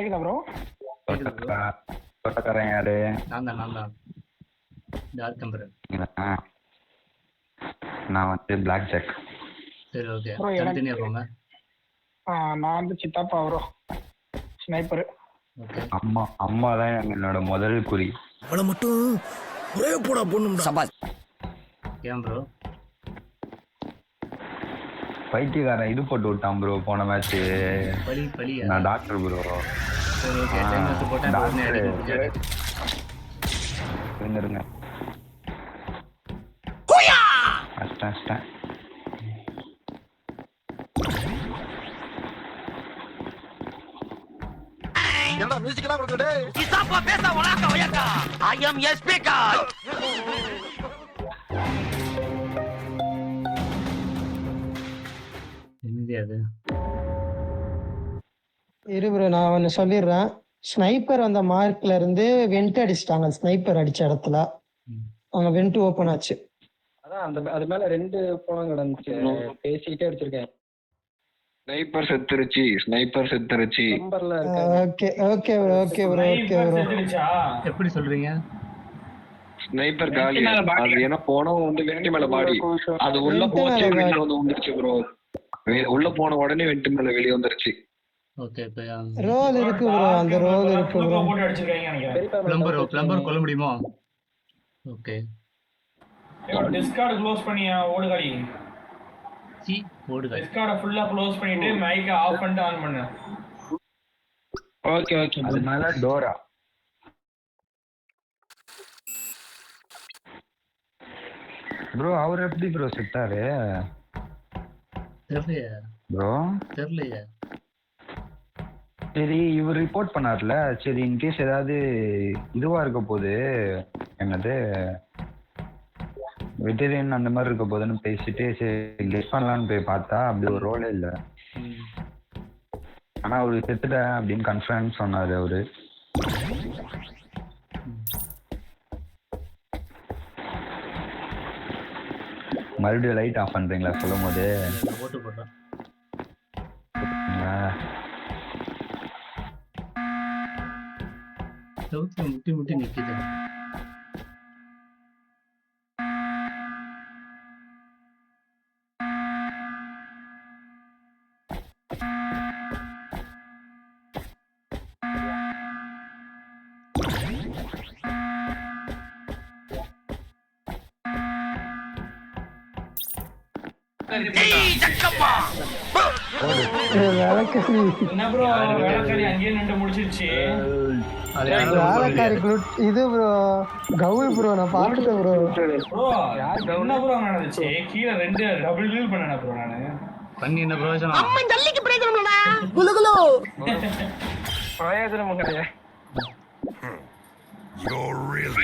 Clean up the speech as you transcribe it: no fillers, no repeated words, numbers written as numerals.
கேக்குதா ப்ரோ? தோட்டக்காரன் யாரு? நான் தான் டார்க் டெம்பரர். நான் வந்து பிளாக் ஜாக். சரி ஓகே ப்ரோ தனித்தனியா போங்க. நான் வந்து சித்தாப்பா ப்ரோ, ஸ்னைப்பர். ஓகே அம்மா தான் என்னோட முதல் குறி. அவளை மட்டும் ஒரே போடா பொண்ணுடா. சபாஸ். ஏன் ப்ரோ? பைத்தியக்காரன் இது போட்டு விட்டான் ப்ரோ போன மேட்ச். பலியா? நான் டாக்டர் ப்ரோ. சரி ஓகே டைம் வேஸ்ட் போட்டேன். உடனே அடிக்க இருங்க அஷ்டம் என்னடா மியூசிக்லாம் கொடுக்கடே. Kisapa pesa walaka wayaka. I am your speaker. என்னது அது? இரு ப்ரோ நான் ஒன்று சொல்லிடுறேன். ஸ்னைப்பர் அந்த மார்க்ல இருந்து வெண்ட் அடிச்சிட்டாங்க. ஸ்னைப்பர் அடிச்ச இடத்துல அவங்க வெண்ட் ஓப்பன் ஆச்சு. அதான் அந்த அது மேல 2 போனம் கிடந்துச்சு, பேசிக்கிட்டே அடிச்சிருக்கேன். ஸ்னைப்பர் செத்துருச்சு. நம்பர்ல இருக்கு. Okay okay bro okay bro okay bro. எப்படி சொல்றீங்க? ஸ்னைப்பர் காலி. அது ஏன்னா போனவன் வந்து வெட்டி மேல பாடி அது உள்ள போச்சு, வெளிய வந்து வந்துருச்சு ப்ரோ. உள்ள போன உடனே வெட்டி மேல வெளிய வந்துருச்சு. ஓகே இப்போ ரோல் இருக்கு ப்ரோ, அந்த ரோல் இருக்கு ப்ரோ. போட்டு அடிச்சிருக்காங்க நினைக்கிறேன். பிளம்பர் கொல்ல முடியுமா? ஓகே டிஸ்கார்ட் க்ளோஸ் பண்ணி ஓடுகாடி. டிஸ்கார்ட ஃபுல்லா க்ளோஸ் பண்ணிட்டு மைக்க ஆஃப் பண்ணிட்டு ஆன் பண்ணு. Okay okay. அது மேல டோரா ப்ரோ. அவர் எப்படி ப்ரோ செத்தாரு ப்ரோ? தெரியலையே. சரி இவர் ரிப்போர்ட் பண்ணார்ல, சரி இன்கேஸ் ஏதாவது இதுவா இருக்க போது, என்னது வெட்டரியன் அந்த மாதிரி இருக்க போதுன்னு பேசிட்டு சரி கெஸ் பண்ணலான்னு போய் பார்த்தா அப்படி ஒரு ரோலே இல்லை. ஆனா அவரு செத்துட்டேன் அப்படின்னு கன்ஃபர்ம் சொன்னாரு அவரு. மறுபடியும் லைட் ஆஃப் பண்றீங்களா சொல்லும் போது? ஓட்டு போடுறேன். முட்டி நிக்குது. என்ன ப்ரோ வேலைக்காரி அங்கேயே நின்று முடிச்சிருச்சு. வேலைக்காரி இது ப்ரோ கவுல் ப்ரோ, நான் பார்த்துட்டேன் ப்ரோ. ப்ரோ என்ன ப்ரோ நடந்துச்சு? கீழே 2 டபுள் கில் பண்ணேன் ப்ரோ நானு. பண்ணி என்ன பிரயோஜனம்? அம்மா ஜல்லிக்கு பிரயோஜனம்டா. பிரயோஜனம் கிடையாது. You're really